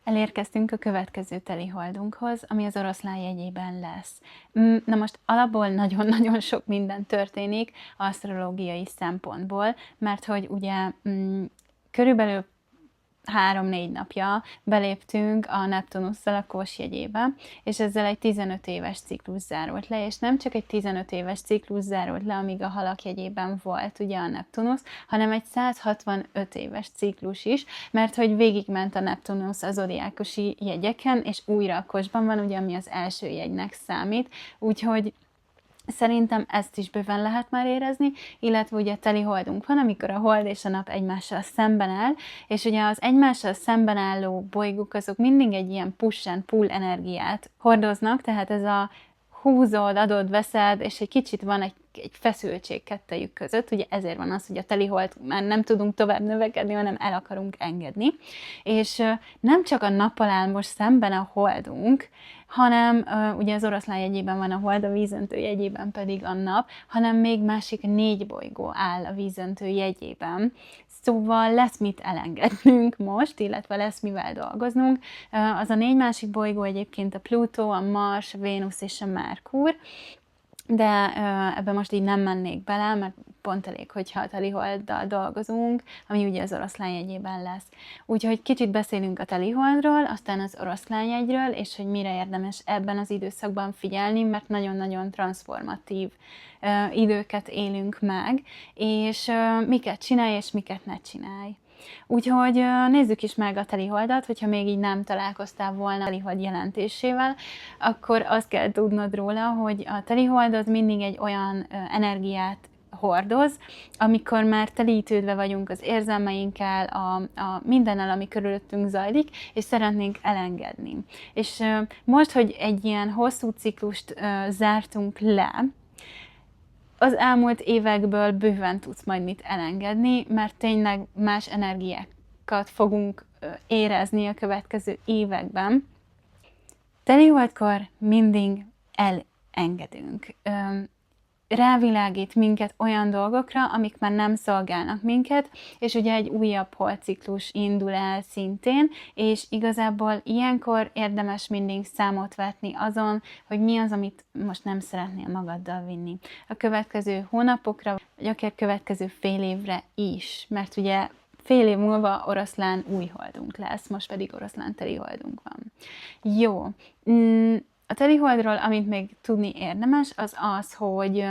Elérkeztünk a következő teliholdunkhoz, ami az oroszlán jegyében lesz. Na most alapból nagyon-nagyon sok minden történik asztrológiai szempontból, mert hogy ugye körülbelül 3-4 napja beléptünk a Neptunusszal a Kós jegyébe, és ezzel egy 15 éves ciklus zárult le, és nem csak egy 15 éves ciklus zárult le, amíg a Halak jegyében volt ugye a Neptunusz, hanem egy 165 éves ciklus is, mert hogy végigment a Neptunusz az zodiákosi jegyeken, és újra a Kósban van, ugye, ami az első jegynek számít, úgyhogy szerintem ezt is bőven lehet már érezni, illetve ugye teli holdunk van, amikor a hold és a nap egymással szemben áll, és ugye az egymással szemben álló bolygók azok mindig egy ilyen push and pull energiát hordoznak, tehát ez a húzod, adod, veszed, és egy kicsit van egy feszültség kettejük között, ugye ezért van az, hogy a teli hold már nem tudunk tovább növekedni, hanem el akarunk engedni, és nem csak a nappal áll most szemben a holdunk, hanem ugye az oroszlán jegyében van a hold, a vízöntő jegyében pedig a nap, hanem még másik 4 bolygó áll a vízöntő jegyében. Szóval lesz mit elengednünk most, illetve lesz mivel dolgoznunk. Az a 4 másik bolygó egyébként a Plutó, a Mars, a Vénusz és a Merkur, de ebben most így nem mennék bele, mert pont elég, hogyha a teliholddal dolgozunk, ami ugye az oroszlán jegyében lesz. Úgyhogy kicsit beszélünk a teliholdról, aztán az oroszlán jegyről, és hogy mire érdemes ebben az időszakban figyelni, mert nagyon-nagyon transformatív időket élünk meg, és miket csinálj, és miket ne csinálj. Úgyhogy nézzük is meg a teliholdat, hogyha még így nem találkoztál volna a telihold jelentésével, akkor azt kell tudnod róla, hogy a telihold az mindig egy olyan energiát hordoz, amikor már telítődve vagyunk az érzelmeinkkel, a mindennel, ami körülöttünk zajlik, és szeretnénk elengedni. És most, hogy egy ilyen hosszú ciklust zártunk le, az elmúlt évekből bőven tudsz majd mit elengedni, mert tényleg más energiákat fogunk érezni a következő években. Teliholdkor mindig elengedünk. Rávilágít minket olyan dolgokra, amik már nem szolgálnak minket, és ugye egy újabb holdciklus indul el szintén, és igazából ilyenkor érdemes mindig számot vetni azon, hogy mi az, amit most nem szeretnél magaddal vinni. A következő hónapokra, vagy akár következő fél évre is, mert ugye fél év múlva oroszlán új holdunk lesz, most pedig oroszlán teliholdunk van. Jó. A teliholdról, amit még tudni érdemes, az az, hogy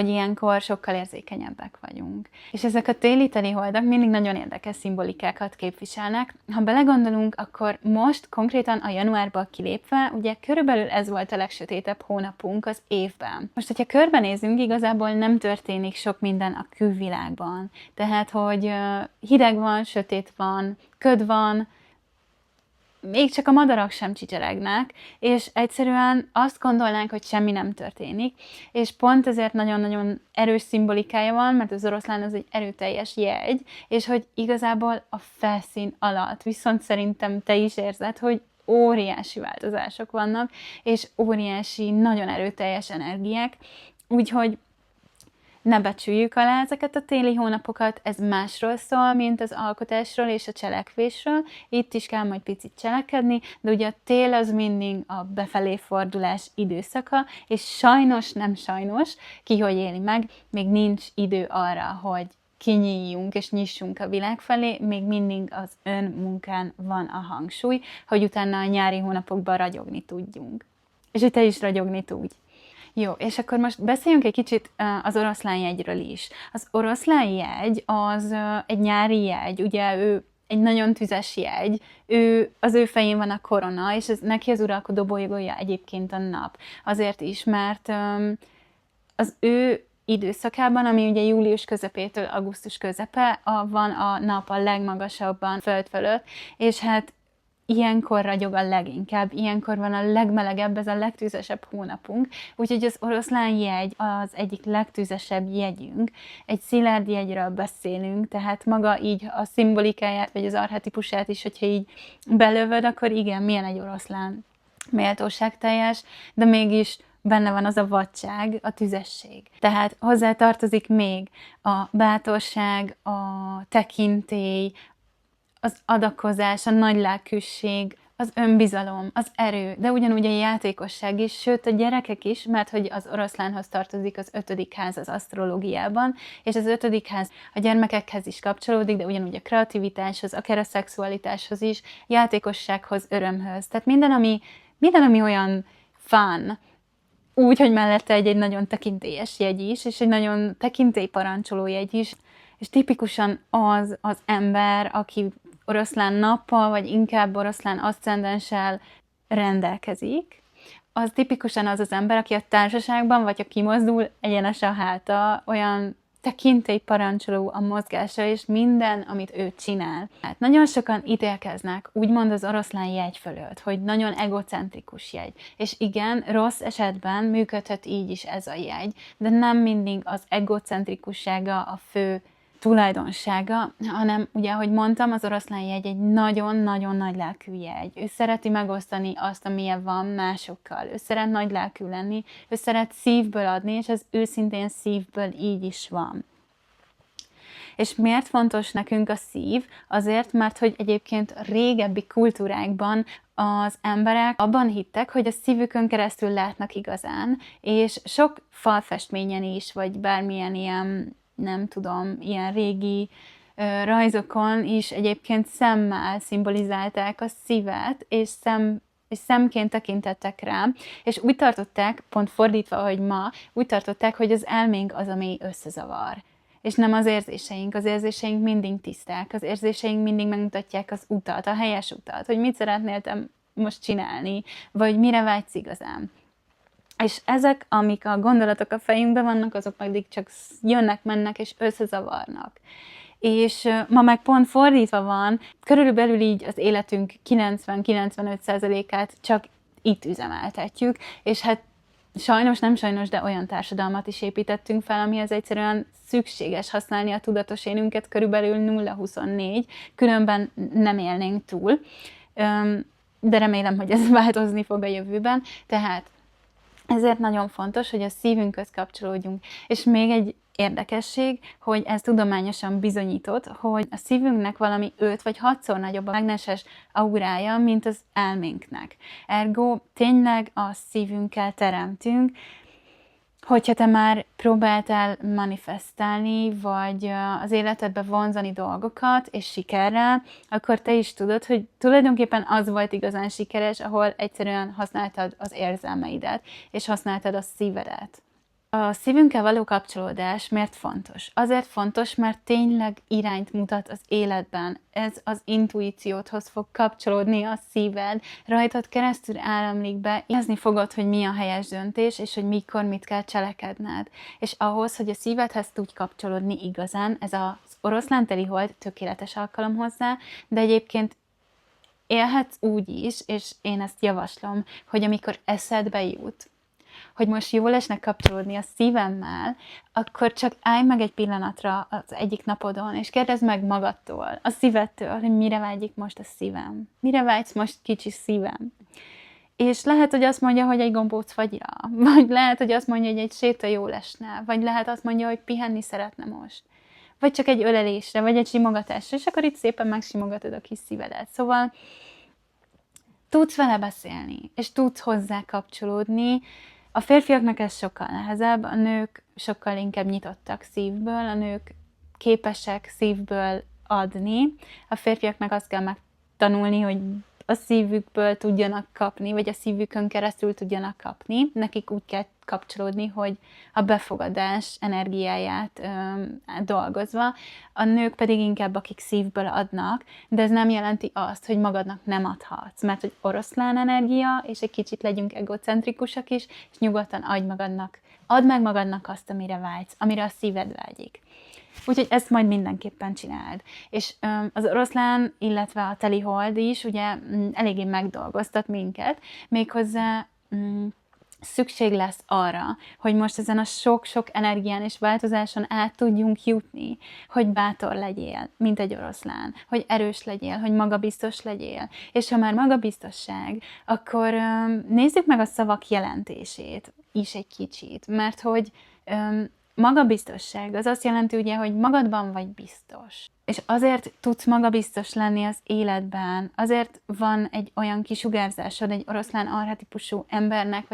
ilyenkor sokkal érzékenyebbek vagyunk. És ezek a téli teliholdak mindig nagyon érdekes szimbolikákat képviselnek. Ha belegondolunk, akkor most konkrétan a januárban kilépve, ugye körülbelül ez volt a legsötétebb hónapunk az évben. Most, hogyha körbenézünk, igazából nem történik sok minden a külvilágban. Tehát, hogy hideg van, sötét van, köd van, még csak a madarak sem csicseregnek, és egyszerűen azt gondolnánk, hogy semmi nem történik, és pont ezért nagyon-nagyon erős szimbolikája van, mert az oroszlán az egy erőteljes jegy, és hogy igazából a felszín alatt, viszont szerintem te is érzed, hogy óriási változások vannak, és óriási, nagyon erőteljes energiák, úgyhogy ne becsüljük alá ezeket a téli hónapokat, ez másról szól, mint az alkotásról és a cselekvésről. Itt is kell majd picit cselekedni, de ugye a tél az mindig a befelé fordulás időszaka, és sajnos, nem sajnos, ki hogy éli meg, még nincs idő arra, hogy kinyíljunk és nyissunk a világ felé, még mindig az önmunkán van a hangsúly, hogy utána a nyári hónapokban ragyogni tudjunk. És hogy te is ragyogni tudj. Jó, és akkor most beszéljünk egy kicsit az oroszlán jegyről is. Az oroszlán jegy az egy nyári jegy, ugye ő egy nagyon tüzes jegy, az ő fején van a korona, és neki az uralkodó bolygója egyébként a nap. Azért is, mert az ő időszakában, ami ugye július közepétől augusztus közepe, van a nap a legmagasabban föld fölött, és hát ilyenkor ragyog a leginkább, ilyenkor van a legmelegebb, ez a legtüzesebb hónapunk, úgyhogy az oroszlán jegy az egyik legtüzesebb jegyünk. Egy szilárd jegyről beszélünk, tehát maga így a szimbolikáját, vagy az archetipusát is, hogyha így belövöd, akkor igen, milyen egy oroszlán méltóságteljes, de mégis benne van az a vadság, a tüzesség. Tehát hozzá tartozik még a bátorság, a tekintély, az adakozás, a nagylelkűség, az önbizalom, az erő, de ugyanúgy a játékosság is, sőt a gyerekek is, mert hogy az oroszlánhoz tartozik az 5. ház az asztrológiában, és az 5. ház a gyermekekhez is kapcsolódik, de ugyanúgy a kreativitáshoz, akár a szexualitáshoz is, játékossághoz, örömhöz. Tehát minden, ami olyan fun, úgy, hogy mellette egy nagyon tekintélyes jegy is, és egy nagyon tekintélyparancsoló jegy is, és tipikusan az ember, aki oroszlán nappal, vagy inkább oroszlán aszcendenssel rendelkezik, az tipikusan az ember, aki a társaságban, vagy ha kimozdul, egyenes a háta, olyan tekintélyparancsoló a mozgása, és minden, amit ő csinál. Hát nagyon sokan ítélkeznek, úgymond az oroszlán jegy fölött, hogy nagyon egocentrikus jegy. És igen, rossz esetben működhet így is ez a jegy, de nem mindig az egocentrikussága a fő tulajdonsága, hanem ugye, ahogy mondtam, az oroszlán jegy egy nagyon-nagyon nagy lelkű jegy. Ő szereti megosztani azt, amilyen van másokkal. Ő szeret nagy lelkű lenni, ő szeret szívből adni, és ez őszintén szívből így is van. És miért fontos nekünk a szív? Azért, mert hogy egyébként régebbi kultúrákban az emberek abban hittek, hogy a szívükön keresztül látnak igazán, és sok falfestményen is, vagy bármilyen ilyen, nem tudom, ilyen régi rajzokon is egyébként szemmel szimbolizálták a szívet, és szemként tekintettek rá, és úgy tartották, pont fordítva, ahogy ma, úgy tartották, hogy az elménk az, ami összezavar. És nem az érzéseink mindig tiszták, az érzéseink mindig megmutatják az utat, a helyes utat, hogy mit szeretnél te most csinálni, vagy mire vágysz igazán. És ezek, amik a gondolatok a fejünkben vannak, azok pedig csak jönnek, mennek és összezavarnak. És ma meg pont fordítva van, körülbelül így az életünk 90-95%-át csak itt üzemeltetjük, és hát sajnos, nem sajnos, de olyan társadalmat is építettünk fel, amihez egyszerűen szükséges használni a tudatos énünket körülbelül 0-24, különben nem élnénk túl, de remélem, hogy ez változni fog a jövőben, tehát ezért nagyon fontos, hogy a szívünkhöz kapcsolódjunk. És még egy érdekesség, hogy ez tudományosan bizonyított, hogy a szívünknek valami 5 vagy 6-szor nagyobb a mágneses aurája, mint az elménknek. Ergo tényleg a szívünkkel teremtünk. Hogyha te már próbáltál manifestálni, vagy az életedbe vonzani dolgokat, és sikerrel, akkor te is tudod, hogy tulajdonképpen az volt igazán sikeres, ahol egyszerűen használtad az érzelmeidet, és használtad a szívedet. A szívünkkel való kapcsolódás miért fontos? Azért fontos, mert tényleg irányt mutat az életben. Ez az intuíciódhoz fog kapcsolódni a szíved, rajtad keresztül áramlik be, érezni fogod, hogy mi a helyes döntés, és hogy mikor mit kell cselekedned. És ahhoz, hogy a szívedhez tudj kapcsolódni igazán, ez az oroszlán telihold tökéletes alkalom hozzá, de egyébként élhetsz úgy is, és én ezt javaslom, hogy amikor eszedbe jut, hogy most jól esne kapcsolódni a szívemmel, akkor csak állj meg egy pillanatra az egyik napodon, és kérdezd meg magadtól, a szívedtől, hogy mire vágyik most a szívem. Mire vágysz most kicsi szívem. És lehet, hogy azt mondja, hogy egy gombóc fagyra, vagy lehet, hogy azt mondja, hogy egy séta jól esne, vagy lehet azt mondja, hogy pihenni szeretne most. Vagy csak egy ölelésre, vagy egy simogatásra, és akkor itt szépen megsimogatod a kis szívedet. Szóval tudsz vele beszélni, és tudsz hozzá kapcsolódni. A férfiaknak ez sokkal nehezebb, a nők sokkal inkább nyitottak szívből, a nők képesek szívből adni, a férfiaknak azt kell megtanulni, hogy a szívükből tudjanak kapni, vagy a szívükön keresztül tudjanak kapni. Nekik úgy kell kapcsolódni, hogy a befogadás energiáját dolgozva, a nők pedig inkább akik szívből adnak, de ez nem jelenti azt, hogy magadnak nem adhatsz, mert hogy oroszlán energia, és egy kicsit legyünk egocentrikusak is, és nyugodtan add meg magadnak azt, amire vágysz, amire a szíved vágyik. Úgyhogy ezt majd mindenképpen csináld. És az oroszlán, illetve a telihold is ugye eléggé megdolgoztat minket, méghozzá szükség lesz arra, hogy most ezen a sok-sok energián és változáson át tudjunk jutni, hogy bátor legyél, mint egy oroszlán, hogy erős legyél, hogy magabiztos legyél. És ha már magabiztosság, akkor nézzük meg a szavak jelentését is egy kicsit, mert hogy magabiztosság az azt jelenti ugye, hogy magadban vagy biztos. És azért tudsz magabiztos lenni az életben, azért van egy olyan kisugárzásod egy oroszlán archetípusú embernek,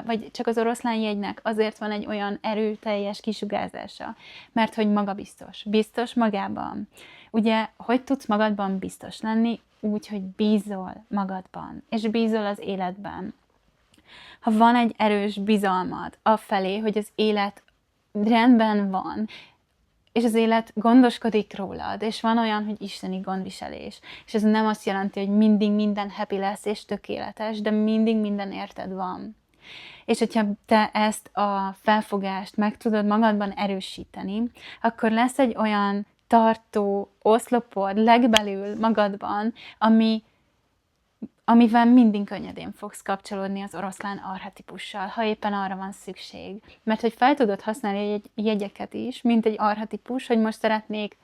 vagy csak az oroszlán jegynek, azért van egy olyan erőteljes kisugárzása, mert hogy magabiztos, biztos magában. Ugye, hogy tudsz magadban biztos lenni? Úgy, hogy bízol magadban, és bízol az életben. Ha van egy erős bizalmad afelé, hogy az élet rendben van, és az élet gondoskodik rólad, és van olyan, hogy isteni gondviselés. És ez nem azt jelenti, hogy mindig minden happy lesz és tökéletes, de mindig minden érted van. És hogyha te ezt a felfogást meg tudod magadban erősíteni, akkor lesz egy olyan tartó oszlopod legbelül magadban, amivel mindig könnyedén fogsz kapcsolódni az oroszlán archetipussal, ha éppen arra van szükség. Mert hogy fel tudod használni egy jegyeket is, mint egy archetipus, hogy most szeretnék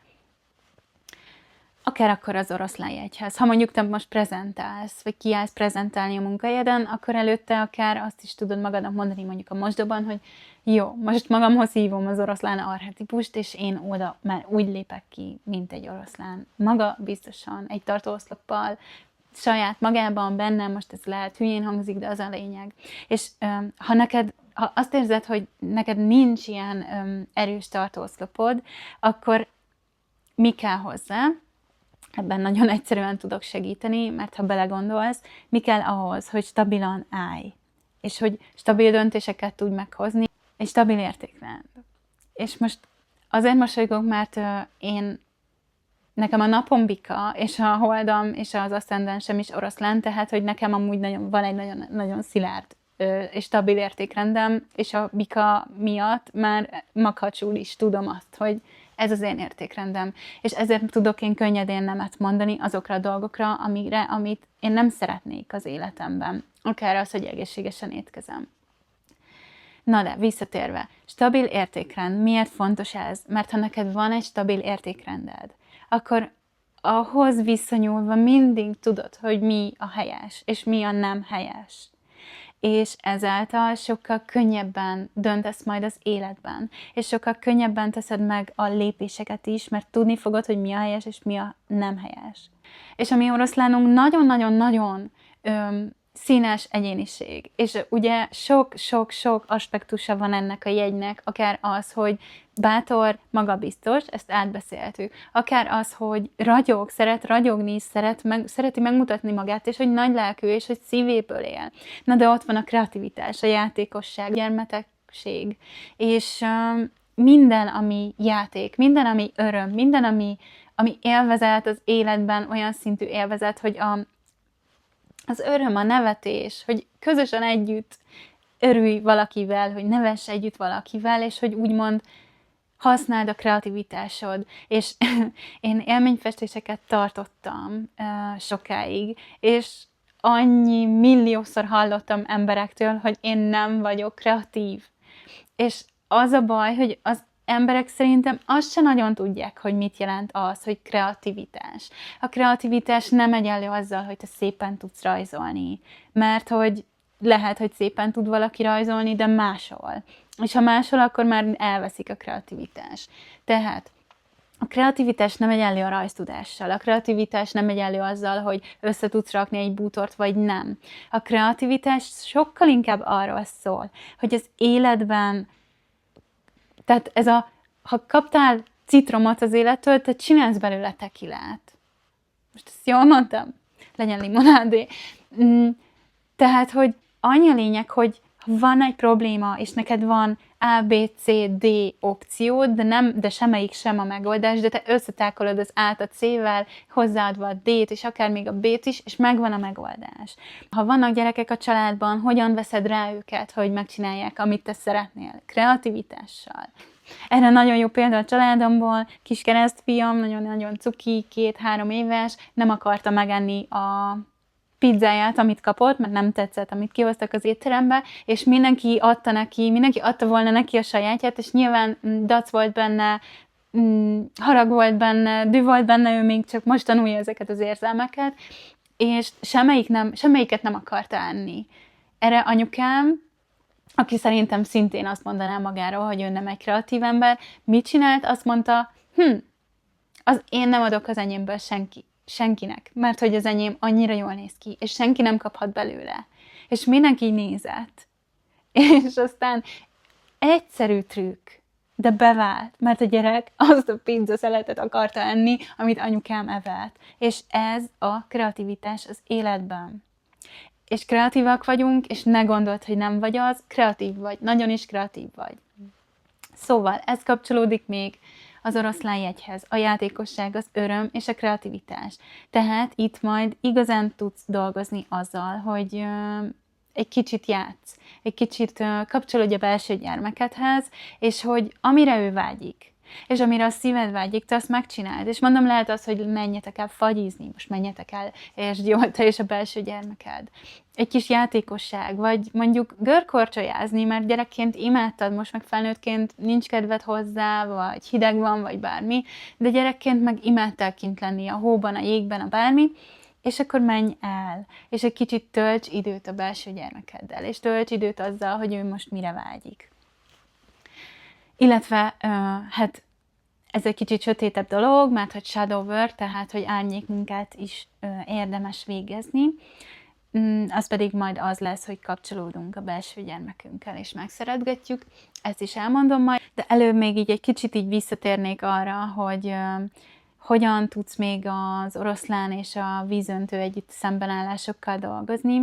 akár akkor az oroszlán jegyhez. Ha mondjuk te most prezentálsz, vagy kiállsz prezentálni a munkahelyeden, akkor előtte akár azt is tudod magadnak mondani mondjuk a mosdóban, hogy jó, most magamhoz hívom az oroszlán archetipust, és én oda már úgy lépek ki, mint egy oroszlán. Maga biztosan, egy tartóoszloppal, saját magában, bennem, most ez lehet hülyén hangzik, de az a lényeg. És ha azt érzed, hogy neked nincs ilyen erős tartóoszlopod, akkor mi kell hozzá? Ebben nagyon egyszerűen tudok segíteni, mert ha belegondolsz, mi kell ahhoz, hogy stabilan állj, és hogy stabil döntéseket tudj meghozni, egy stabil értékrend. És most azért mosolygok, mert nekem a napom bika, és a holdam, és az aszcendensem is oroszlán, tehát, hogy nekem amúgy van egy nagyon, nagyon szilárd és stabil értékrendem, és a bika miatt már makacsul is tudom azt, hogy ez az én értékrendem. És ezért tudok én könnyedén nemet mondani azokra a dolgokra, amit én nem szeretnék az életemben. Akár az, hogy egészségesen étkezem. Na de, visszatérve, stabil értékrend. Miért fontos ez? Mert ha neked van egy stabil értékrended, akkor ahhoz viszonyulva mindig tudod, hogy mi a helyes, és mi a nem helyes. És ezáltal sokkal könnyebben döntesz majd az életben, és sokkal könnyebben teszed meg a lépéseket is, mert tudni fogod, hogy mi a helyes, és mi a nem helyes. És a mi oroszlánunk nagyon-nagyon-nagyon színes egyéniség. És ugye sok-sok-sok aspektusa van ennek a jegynek, akár az, hogy bátor, magabiztos, ezt átbeszéltük. Akár az, hogy szeret ragyogni, szereti megmutatni magát, és hogy nagy lelkű, és hogy szívéből él. Na de ott van a kreativitás, a játékosság, a gyermetegség, és minden, ami játék, minden, ami öröm, minden, ami élvezet az életben, olyan szintű élvezet, hogy az öröm, a nevetés, hogy közösen együtt örülj valakivel, hogy nevess együtt valakivel, és hogy úgymond használd a kreativitásod. És én élményfestéseket tartottam sokáig, és annyi milliószor hallottam emberektől, hogy én nem vagyok kreatív. És az a baj, hogy az emberek szerintem azt se nagyon tudják, hogy mit jelent az, hogy kreativitás. A kreativitás nem egyenlő azzal, hogy te szépen tudsz rajzolni, mert hogy lehet, hogy szépen tud valaki rajzolni, de máshol. És ha máshol, akkor már elveszik a kreativitás. Tehát a kreativitás nem egyenlő a rajztudással. A kreativitás nem egyenlő azzal, hogy össze tudsz rakni egy bútort, vagy nem. A kreativitás sokkal inkább arról szól, hogy az életben, tehát ha kaptál citromot az élettől, te csinálsz belőle tekilát. Most ezt jól mondtam? Legyen limonádé. Tehát, hogy annyi a lényeg, hogy van egy probléma, és neked van A, B, C, D opciód, de semmelyik sem a megoldás, de te összetákolod az A-t a C-vel, hozzáadva a D-t, és akár még a B-t is, és megvan a megoldás. Ha vannak gyerekek a családban, hogyan veszed rá őket, hogy megcsinálják, amit te szeretnél? Kreativitással. Erre nagyon jó példa a családomból, kis keresztfiam, nagyon-nagyon cuki, 2-3 éves, nem akarta megenni a pizzáját, amit kapott, mert nem tetszett, amit kihoztak az étterembe, és mindenki adta volna neki a sajátját, és nyilván dac volt benne, harag volt benne, dű volt benne, ő még csak most tanulja ezeket az érzelmeket, és semmelyiket nem akarta enni. Erre anyukám, aki szerintem szintén azt mondaná magáról, hogy ő nem egy kreatív ember, mit csinált? Azt mondta, én nem adok az enyémből senkinek, mert hogy az enyém annyira jól néz ki, és senki nem kaphat belőle. És mindenki nézett. És aztán egyszerű trükk, de bevált, mert a gyerek azt a pizza szeletet akarta enni, amit anyukám evett. És ez a kreativitás az életben. És kreatívak vagyunk, és ne gondold, hogy nem vagy az, kreatív vagy, nagyon is kreatív vagy. Szóval ez kapcsolódik még az oroszlánjegyhez, a játékosság, az öröm és a kreativitás. Tehát itt majd igazán tudsz dolgozni azzal, hogy egy kicsit játsz, egy kicsit kapcsolódj a belső gyermekedhez, és hogy amire ő vágyik, és amire a szíved vágyik, te azt megcsináld. És mondom, lehet az, hogy menjetek el fagyizni, most menjetek el, és jól te és a belső gyermeked. Egy kis játékosság, vagy mondjuk görkorcsolyázni, mert gyerekként imádtad, most meg felnőttként nincs kedved hozzá, vagy hideg van, vagy bármi, de gyerekként meg imádtál kint lenni a hóban, a jégben, a bármi, és akkor menj el, és egy kicsit tölts időt a belső gyermekeddel, és tölts időt azzal, hogy ő most mire vágyik. Illetve, hát ez egy kicsit sötétebb dolog, mert hogy shadow work, tehát hogy árnyékmunkát is érdemes végezni, az pedig majd az lesz, hogy kapcsolódunk a belső gyermekünkkel, és megszeretgetjük. Ezt is elmondom majd, de előbb még így egy kicsit így visszatérnék arra, hogy hogyan tudsz még az oroszlán és a vízöntő együtt szembenállásokkal dolgozni.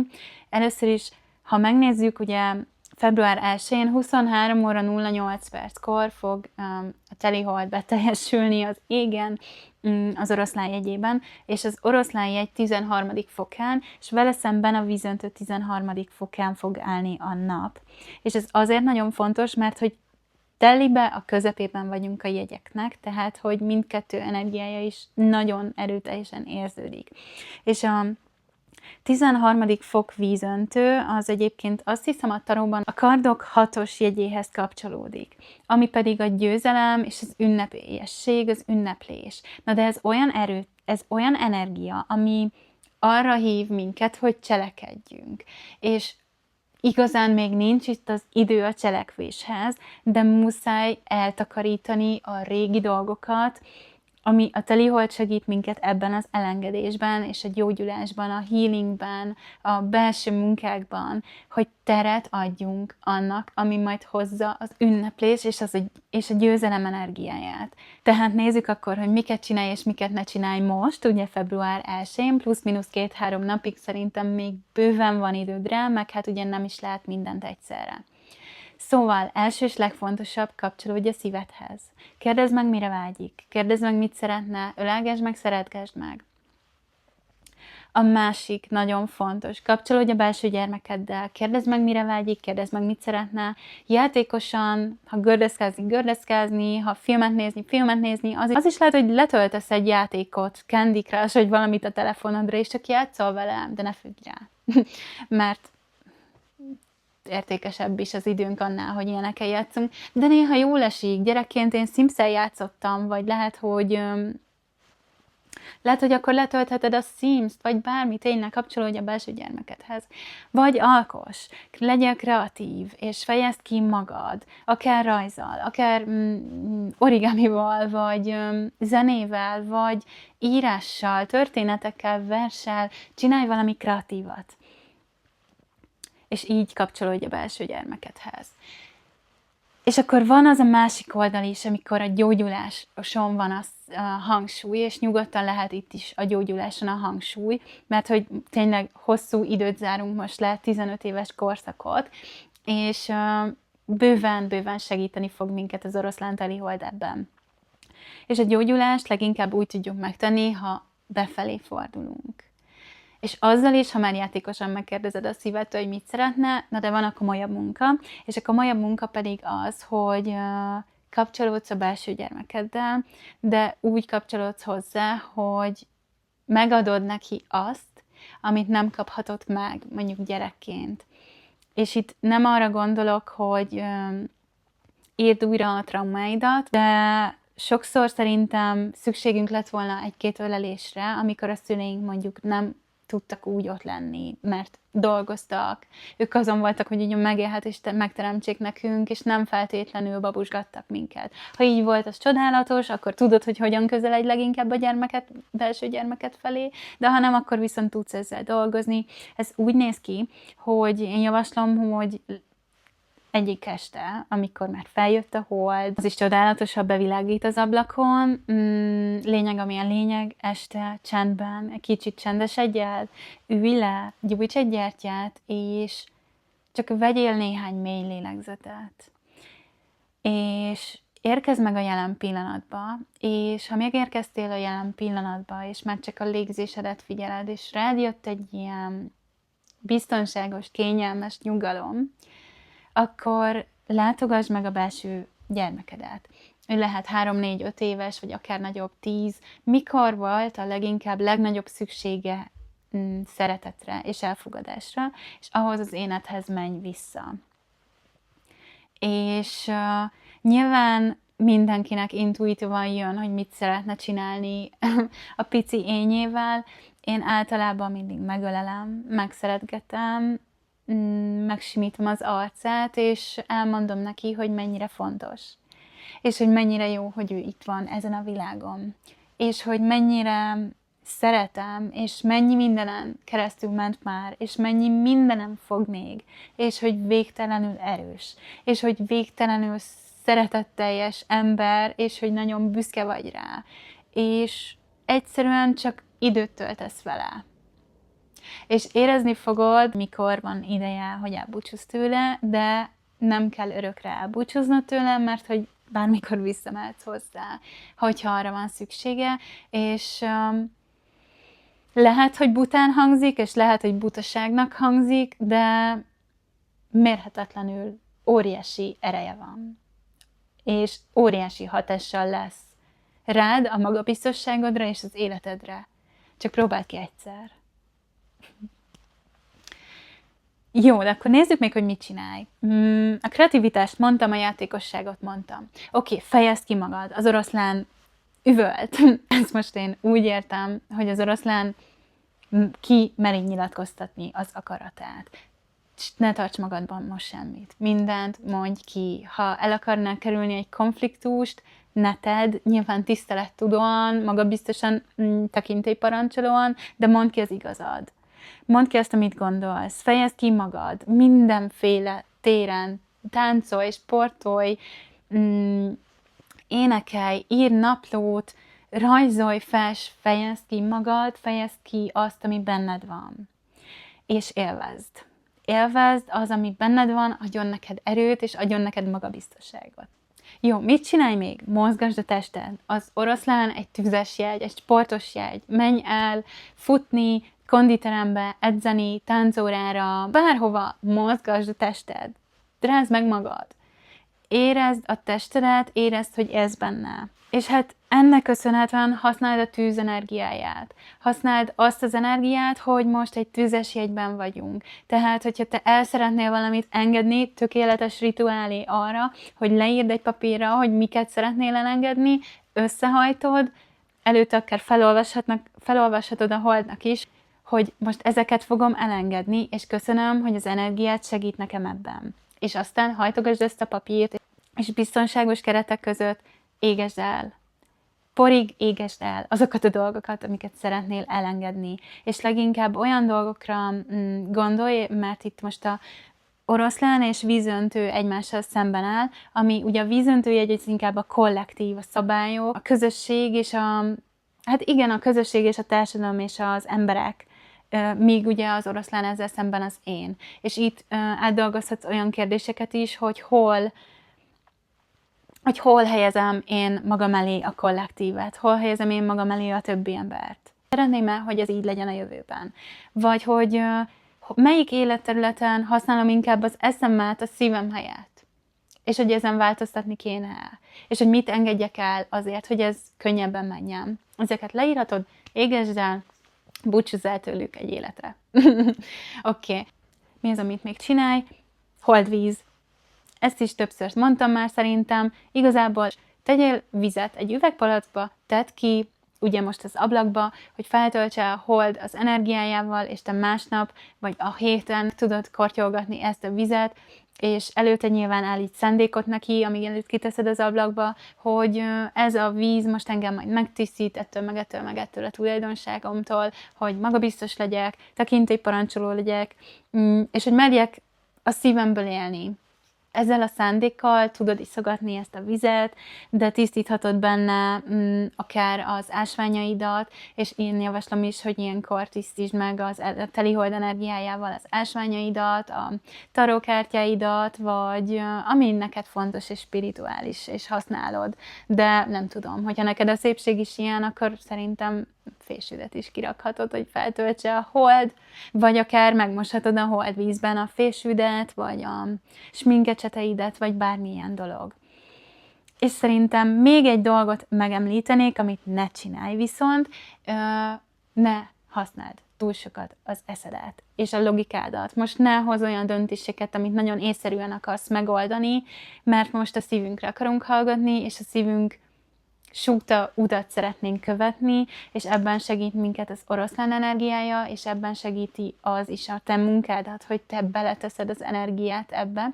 Először is, ha megnézzük, ugye február 1-én 23 óra 08 perckor fog a telihold beteljesülni az égen, az oroszlán jegyében, és az oroszlán jegy 13. fokán, és vele szemben a vízöntő 13. fokán fog állni a nap. És ez azért nagyon fontos, mert hogy telibe a közepében vagyunk a jegyeknek, tehát hogy mindkettő energiája is nagyon erőteljesen érződik. És a 13. fok vízöntő az egyébként azt hiszem a taróban a kardok 6-os jegyéhez kapcsolódik, ami pedig a győzelem és az ünnepélyesség, az ünneplés. Na de ez olyan erő, ez olyan energia, ami arra hív minket, hogy cselekedjünk. És igazán még nincs itt az idő a cselekvéshez, de muszáj eltakarítani a régi dolgokat, ami a telihold segít minket ebben az elengedésben, és a gyógyulásban, a healingben, a belső munkákban, hogy teret adjunk annak, ami majd hozza az ünneplés és a győzelem energiáját. Tehát nézzük akkor, hogy miket csinálj és miket ne csinálj most, ugye február 1-én, plusz-minusz 2-3 napig szerintem még bőven van időd rá, meg hát ugye nem is lehet mindent egyszerre. Szóval első és legfontosabb, kapcsolódj a szívedhez. Kérdezd meg, mire vágyik. Kérdezd meg, mit szeretne, ölelgesd meg, szeretgesd meg. A másik nagyon fontos, kapcsolódj a belső gyermekeddel, kérdezd meg, mire vágyik, kérdezd meg, mit szeretne. Játékosan, ha gördeszkázni, ha filmet nézni, az is lehet, hogy letöltesz egy játékot, Candy Crush, vagy valamit a telefonodra, és csak játszol vele, de ne függj rá. Mert értékesebb is az időnk annál, hogy ilyenekkel játszunk. De néha jól esik. Gyerekként én Sims-el játszottam, vagy lehet, hogy akkor letöltheted a Sims-t, vagy bármi, tényleg kapcsolódj a belső gyermekedhez. Vagy alkos, legyél kreatív, és fejezd ki magad, akár rajzzal, akár origamival, vagy zenével, vagy írással, történetekkel, verssel, csinálj valami kreatívat. És így kapcsolódj a belső gyermekedhez. És akkor van az a másik oldal is, amikor a gyógyuláson van a hangsúly, és nyugodtan lehet itt is a gyógyuláson a hangsúly, mert hogy tényleg hosszú időt zárunk most le, 15 éves korszakot, és bőven segíteni fog minket az oroszlán telihold ebben. És a gyógyulást leginkább úgy tudjuk megtenni, ha befelé fordulunk. És azzal is, ha már játékosan megkérdezed a szívedtől, hogy mit szeretne, na de van a komolyabb munka, és a komolyabb munka pedig az, hogy kapcsolódsz a belső gyermekeddel, de úgy kapcsolódsz hozzá, hogy megadod neki azt, amit nem kaphatott meg, mondjuk gyerekként. És itt nem arra gondolok, hogy írd újra a traumáidat, de sokszor szerintem szükségünk lett volna egy-két ölelésre, amikor a szüleink mondjuk nem tudtak úgy ott lenni, mert dolgoztak, ők azon voltak, hogy így a megélhetést megteremtsék nekünk, és nem feltétlenül babusgattak minket. Ha így volt, az csodálatos, akkor tudod, hogy hogyan közeledj leginkább a gyermeket, belső gyermeket felé, de ha nem, akkor viszont tudsz ezzel dolgozni. Ez úgy néz ki, hogy én javaslom, hogy egyik este, amikor már feljött a hold, az is csodálatos, ha bevilágít az ablakon. Lényeg, ami a lényeg, este csendben, egy kicsit csendesedj el, ülj le, gyújts egy gyertyát, és csak vegyél néhány mély lélegzetet. És érkezz meg a jelen pillanatba, és ha megérkeztél a jelen pillanatba, és már csak a légzésedet figyeled, és rád jött egy ilyen biztonságos, kényelmes nyugalom, akkor látogass meg a belső gyermekedet. Ő lehet 3-4-5 éves, vagy akár nagyobb 10. Mikor volt a legnagyobb szüksége szeretetre és elfogadásra, és ahhoz az énedhez menj vissza. És nyilván mindenkinek intuitívan jön, hogy mit szeretne csinálni a pici ényével. Én általában mindig megölelem, megszeretgetem, megsimítom az arcát, és elmondom neki, hogy mennyire fontos. És hogy mennyire jó, hogy ő itt van ezen a világon. És hogy mennyire szeretem, és mennyi mindenen keresztül ment már, és mennyi mindenem fog még, és hogy végtelenül erős, és hogy végtelenül szeretetteljes ember, és hogy nagyon büszke vagy rá. És egyszerűen csak időt töltesz vele. És érezni fogod, mikor van ideje, hogy elbúcsúzz tőle, de nem kell örökre elbúcsúznod tőle, mert hogy bármikor visszamehetsz hozzá, hogyha arra van szüksége, és lehet, hogy bután hangzik, és lehet, hogy butaságnak hangzik, de mérhetetlenül óriási ereje van. És óriási hatással lesz rád, a magabiztosságodra és az életedre. Csak próbáld ki egyszer. Jó, de akkor nézzük még, hogy mit csinálj. A kreativitást mondtam, a játékosságot mondtam. Oké, fejezd ki magad. Az oroszlán üvölt. Ezt most én úgy értem, hogy az oroszlán ki meri nyilatkoztatni az akaratát. Ne tarts magadban most semmit. Mindent mondj ki. Ha el akarnál kerülni egy konfliktust, ne tedd, nyilván tisztelettudóan, magabiztosan, tekintélyparancsolóan, de mondd ki az igazad. Mondd ki azt, amit gondolsz, fejezd ki magad, mindenféle téren, táncolj, sportolj, énekelj, írj naplót, rajzolj fel, fejezd ki magad, fejezd ki azt, ami benned van. És élvezd. Élvezd az, ami benned van, adjon neked erőt, és adjon neked magabiztosságot. Jó, mit csinálj még? Mozgasd a tested. Az oroszlán egy tüzes jegy, egy sportos jegy. Menj el futni, konditerembe, edzeni, táncórára, bárhova, mozgasd a tested. Drázd meg magad. Érezd a testedet, érezd, hogy ez benne. És hát ennek köszönhetően használd a tűz energiáját. Használd azt az energiát, hogy most egy tüzes jegyben vagyunk. Tehát, hogyha te el szeretnél valamit engedni, tökéletes rituálé arra, hogy leírd egy papírra, hogy miket szeretnél elengedni, összehajtod, előtte akár felolvashatod a holdnak is, hogy most ezeket fogom elengedni, és köszönöm, hogy az energiát segít nekem ebben. És aztán hajtogasd ezt a papírt, és biztonságos keretek között égesd el. Porig égesd el azokat a dolgokat, amiket szeretnél elengedni. És leginkább olyan dolgokra gondolj, mert itt most a oroszlán és vízöntő egymással szemben áll, ami ugye a vízöntő jegyez inkább a kollektív, a szabályok, a közösség és a közösség és a társadalom és az emberek, míg ugye az oroszlán ezzel szemben az én. És itt átdolgozhatsz olyan kérdéseket is, hogy hol helyezem én magam elé a kollektívet, hol helyezem én magam elé a többi embert. Szeretném-e, hogy ez így legyen a jövőben? Vagy hogy melyik életterületen használom inkább az eszemet a szívem helyett? És hogy ezen változtatni kéne. És hogy mit engedjek el azért, hogy ez könnyebben menjen. Ezeket leírhatod, égesd el, búcsúzz el tőlük egy életre. Oké. Mi az, amit még csinálj? Holdvíz. Ezt is többször mondtam már szerintem. Igazából tegyél vizet egy üvegpalackba, tedd ki, ugye most az ablakba, hogy feltöltse a hold az energiájával, és te másnap, vagy a héten tudod kortyolgatni ezt a vizet, és előtte nyilván állít szándékot neki, amíg előtt kiteszed az ablakba, hogy ez a víz most engem majd megtisztít ettől a tulajdonságomtól, hogy magabiztos legyek, tekintélyparancsoló legyek, és hogy merjek a szívemből élni. Ezzel a szándékkal tudod iszogatni ezt a vizet, de tisztíthatod benne akár az ásványaidat, és én javaslom is, hogy ilyenkor tisztítsd meg a telihold energiájával az ásványaidat, a tarókártyáidat, vagy ami neked fontos és spirituális, és használod. De nem tudom, hogyha neked a szépség is ilyen, akkor szerintem fésűdet is kirakhatod, hogy feltöltse a hold, vagy akár megmoshatod a hold vízben a fésűdet, vagy a sminkecseteidet, vagy bármilyen dolog. És szerintem még egy dolgot megemlítenék, amit ne csinálj viszont, ne használd túl sokat az eszedet és a logikádat. Most ne hoz olyan döntéseket, amit nagyon észszerűen akarsz megoldani, mert most a szívünkre akarunk hallgatni, és a szívünk súgta utat szeretnénk követni, és ebben segít minket az oroszlán energiája, és ebben segíti az is a te munkádat, hogy te beleteszed az energiát ebbe,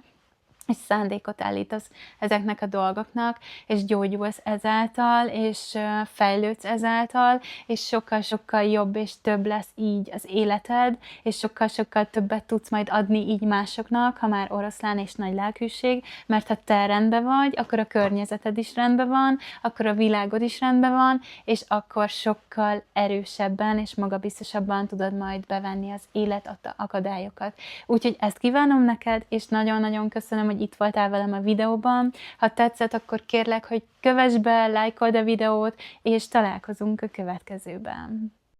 és szándékot állítasz ezeknek a dolgoknak, és gyógyulsz ezáltal, és fejlődsz ezáltal, és sokkal-sokkal jobb és több lesz így az életed, és sokkal-sokkal többet tudsz majd adni így másoknak, ha már oroszlán és nagy lelkűség, mert ha te rendben vagy, akkor a környezeted is rendben van, akkor a világod is rendben van, és akkor sokkal erősebben és magabiztosabban tudod majd bevenni az élet akadályokat. Úgyhogy ezt kívánom neked, és nagyon-nagyon köszönöm, hogy itt voltál velem a videóban. Ha tetszett, akkor kérlek, hogy kövess be, lájkold a videót, és találkozunk a következőben.